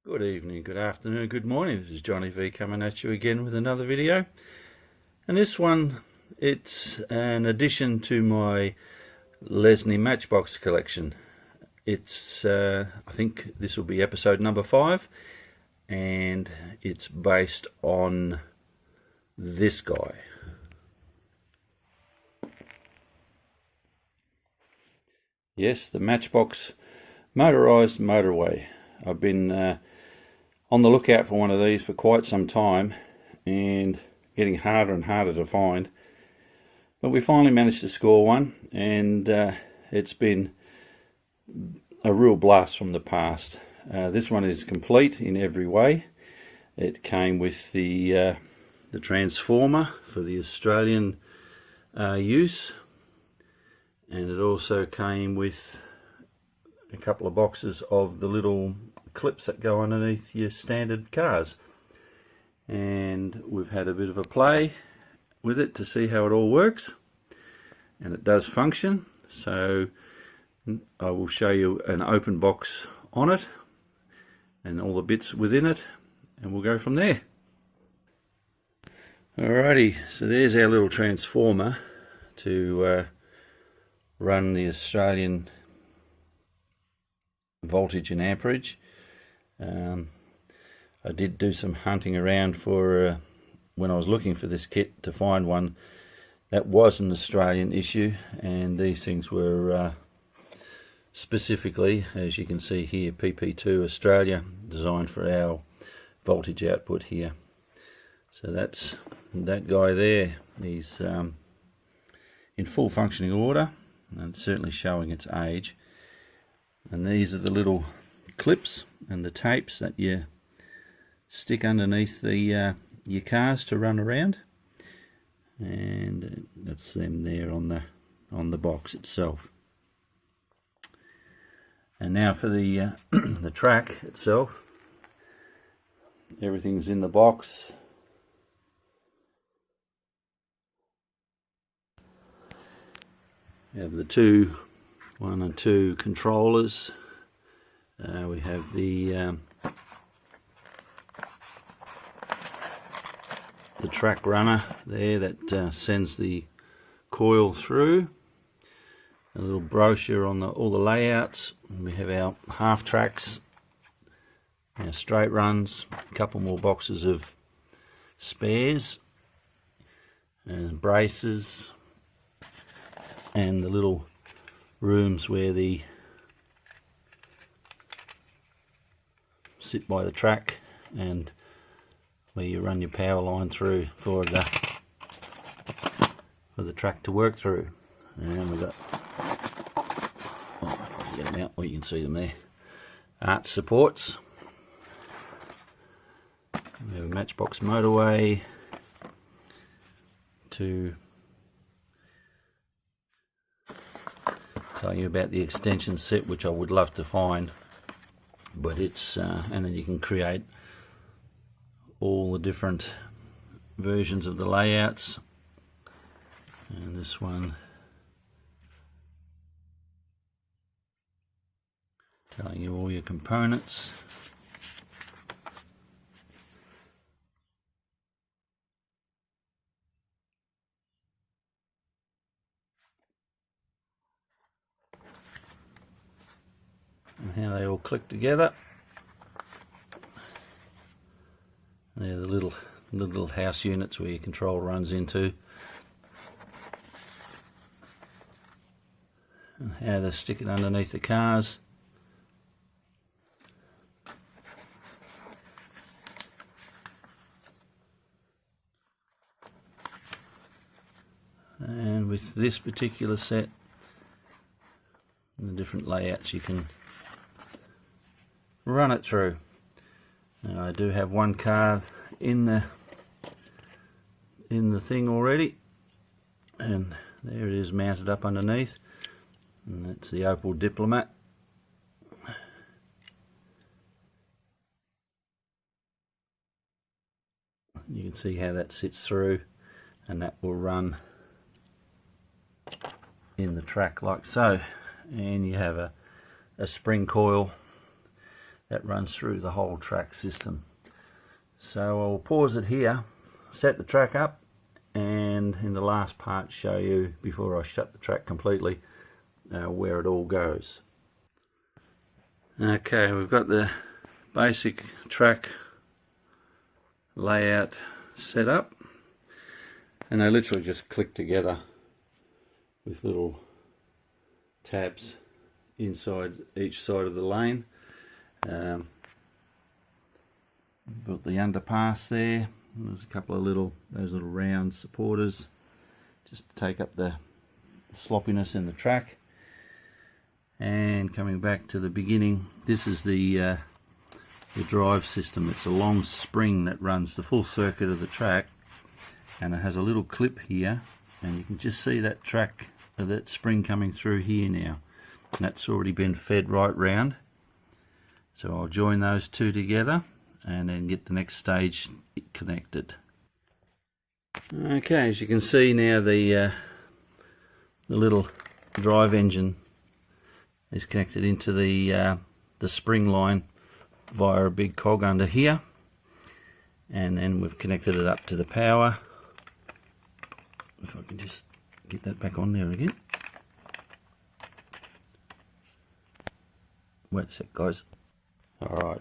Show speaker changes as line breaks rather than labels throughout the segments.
Good evening, good afternoon, good morning. This is Johnny V coming at you again with another video. And this one, it's an addition to my Lesney Matchbox collection. It's, I think this will be episode number 5, and it's based on this guy. Yes, the Matchbox motorized motorway. I've been on the lookout for one of these for quite some time and getting harder and harder to find, but we finally managed to score one, and it's been a real blast from the past. This one is complete in every way. It came with the transformer for the Australian use, and it also came with a couple of boxes of the little clips that go underneath your standard cars, and we've had a bit of a play with it to see how it all works, and it does function. So I will show you an open box on it and all the bits within it, and we'll go from there. Alrighty, so there's our little transformer to run the Australian voltage and amperage. I did do some hunting around for when I was looking for this kit to find one that was an Australian issue, and these things were specifically, as you can see here, Pt5 Australia, designed for our voltage output here. So that's that guy there. He's in full functioning order and certainly showing its age. And these are the little clips and the tapes that you stick underneath the your cars to run around, and that's them there on the box itself. And now for the the track itself. Everything's in the box. We have the 1 and 2 controllers. We have the track runner there that sends the coil through. A little brochure on all the layouts. We have our half tracks, our straight runs, a couple more boxes of spares, and braces, and the little rooms where the sit by the track and where you run your power line through for the track to work through. And we've got, get them out where you can see them there, arch supports. We have a Matchbox motorway to tell you about the extension set, which I would love to find, but it's and then you can create all the different versions of the layouts. And this one telling you all your components. And how they all click together. They're the little house units where your control runs into, and how to stick it underneath the cars. And with this particular set, the different layouts you can run it through. Now I do have one car in the thing already, and there it is mounted up underneath, and that's the Opel Diplomat. You can see how that sits through, and that will run in the track like so. And you have a spring coil that runs through the whole track system. So I'll pause it here, set the track up, and in the last part show you, before I shut the track completely, where it all goes. Okay, we've got the basic track layout set up, and they literally just click together with little tabs inside each side of the lane. Built the underpass there. There's a couple of those little round supporters just to take up the sloppiness in the track. And coming back to the beginning, this is the drive system. It's a long spring that runs the full circuit of the track, and it has a little clip here, and you can just see that that spring coming through here now, and that's already been fed right round. So I'll join those two together and then get the next stage connected. Okay, as you can see now, the little drive engine is connected into the spring line via a big cog under here, and then we've connected it up to the power. If I can just get that back on there again. Wait a sec, guys. Alright,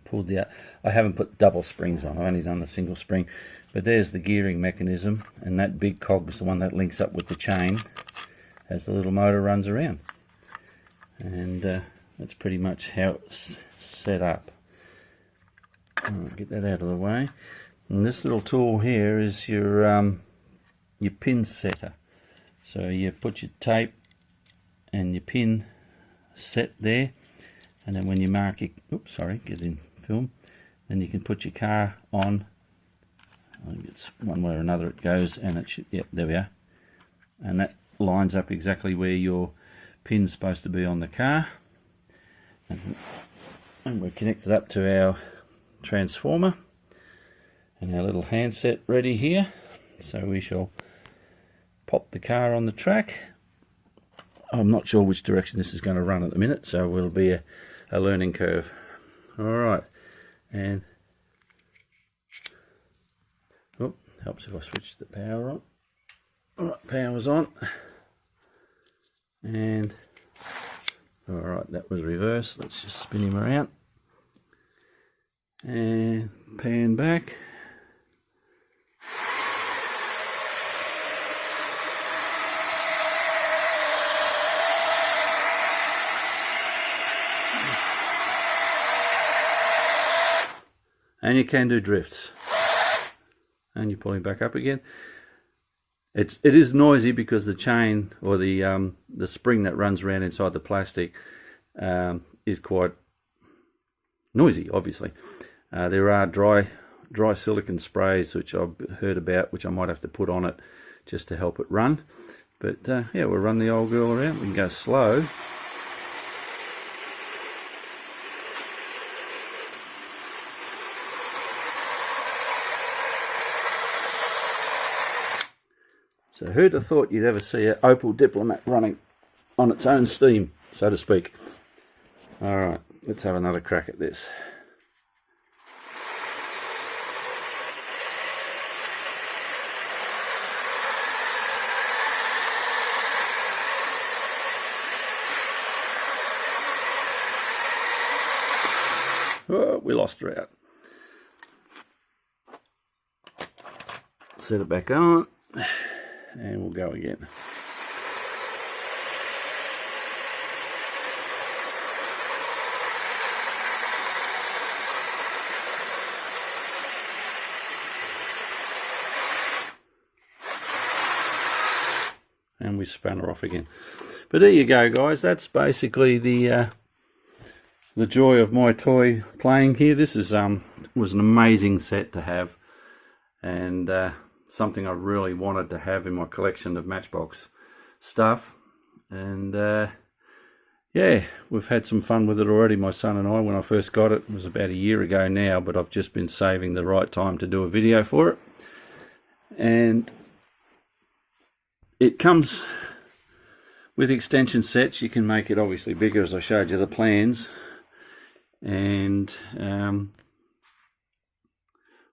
pulled the out. I haven't put double springs on, I've only done the single spring, but there's the gearing mechanism, and that big cog is the one that links up with the chain as the little motor runs around. And that's pretty much how it's set up. I'll get that out of the way. And this little tool here is your pin setter. So you put your tape and your pin set there, and then when you mark your, oops, sorry, get in film, then you can put your car on. I think it's one way or another it goes, and it should, yep, there we are. And that lines up exactly where your pin's supposed to be on the car. And we're connected up to our transformer and our little handset ready here. So we shall pop the car on the track. I'm not sure which direction this is going to run at the minute, so will be a learning curve. Alright, and oh, helps if I switch the power on. Alright, power's on. And alright, that was reverse. Let's just spin him around and pan back. And you can do drifts, and you pull him back up again. It is noisy because the chain, or the spring that runs around inside the plastic, is quite noisy. Obviously, there are dry silicone sprays which I've heard about, which I might have to put on it just to help it run. But yeah, we'll run the old girl around. We can go slow. So who'd have thought you'd ever see an Opel Diplomat running on its own steam, so to speak. Alright, let's have another crack at this. Oh, we lost her out. Set it back on. And we'll go again. And we span her off again. But there you go, guys. That's basically the joy of my toy playing here. This is was an amazing set to have, and something I really wanted to have in my collection of Matchbox stuff. And yeah, we've had some fun with it already, my son and I. When I first got it, it was about a year ago now, but I've just been saving the right time to do a video for it. And it comes with extension sets. You can make it obviously bigger, as I showed you the plans. And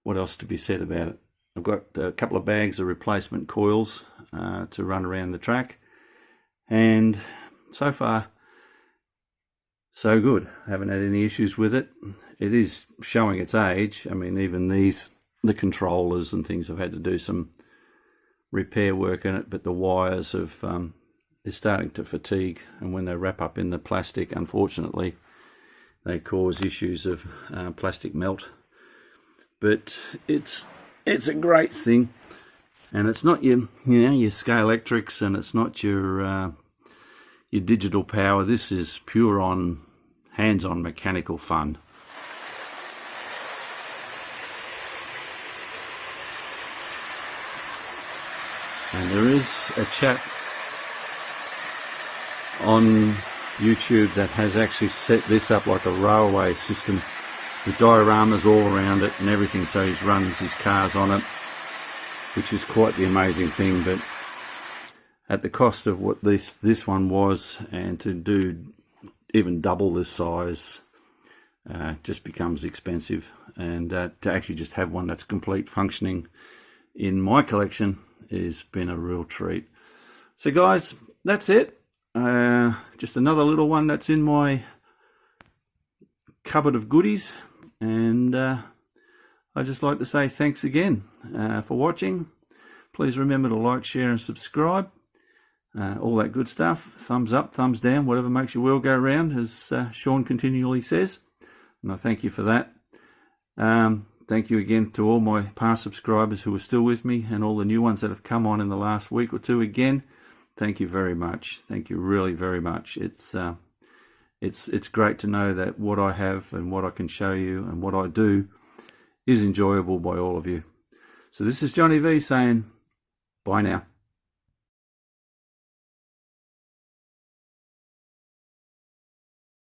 what else to be said about it? I've got a couple of bags of replacement coils to run around the track, and so far so good. I haven't had any issues with it. It is showing its age. I mean, even the controllers and things, I've had to do some repair work in it, but the wires have they're starting to fatigue, and when they wrap up in the plastic, unfortunately they cause issues of plastic melt. But it's a great thing, and it's not your your Scalextrics, and it's not your digital power. This is pure on hands-on mechanical fun. And there is a chap on YouTube that has actually set this up like a railway system with dioramas all around it and everything, so he runs his cars on it, which is quite the amazing thing. But at the cost of what this one was, and to do even double this size, just becomes expensive. And to actually just have one that's complete functioning in my collection has been a real treat. So guys, that's it. Just another little one that's in my cupboard of goodies, and I'd just like to say thanks again for watching. Please remember to like, share and subscribe, all that good stuff. Thumbs up, thumbs down, whatever makes your world go round, as Sean continually says, and I thank you for that. Thank you again to all my past subscribers who are still with me, and all the new ones that have come on in the last week or two. Again, thank you very much. Thank you really very much. It's great to know that what I have and what I can show you and what I do is enjoyable by all of you. So this is Johnny V saying bye now.